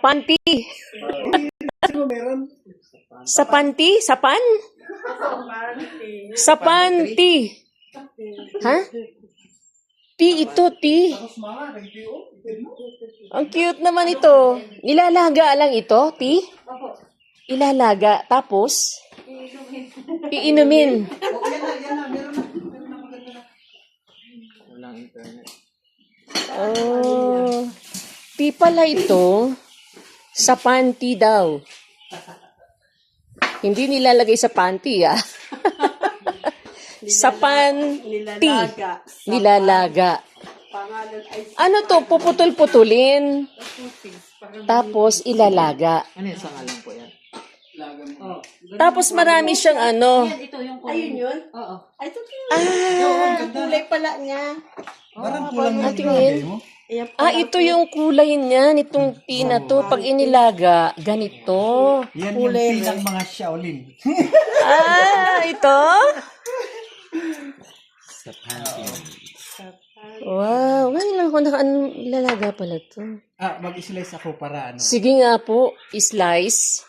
panty. Sa panty? Sa pan? Sa panty. Ha? Ti ito, ti. Ang cute naman ito. Nilalaga lang ito, ti? Ilalaga. Tapos? Iinumin. Walang internet. Oh. Ti pala ito. Sa panty daw. Hindi nilalagay sa panty, ah. Sa panty. Nilalaga. Ano to? Puputol-putulin. Tapos ilalaga. Ano yung sangalan po yan? Tapos marami siyang ano. Ito yung kulay. Ayun yun? Oo. Ay, ito Ah, kulay pala niya. Parang kulang Ah, yung tingin. mo. Ayan po. Ito yung kulay niya, nitong tina to. Pag inilaga, ganito. Yan yung pinang mga Shaolin. Ito? Sa panty. Wow, ngayon lang ako ilalaga pala to. Mag-slice ako para ano. Sige nga po, slice.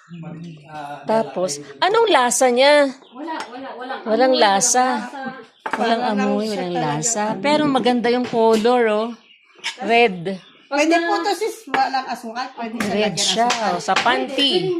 Tapos, anong lasa niya? Walang lasa. Walang amoy, walang lasa. Pero maganda yung color, oh. Red. Pwede po to sis, walang asukal. Pwede Red siya, oh, sa panty.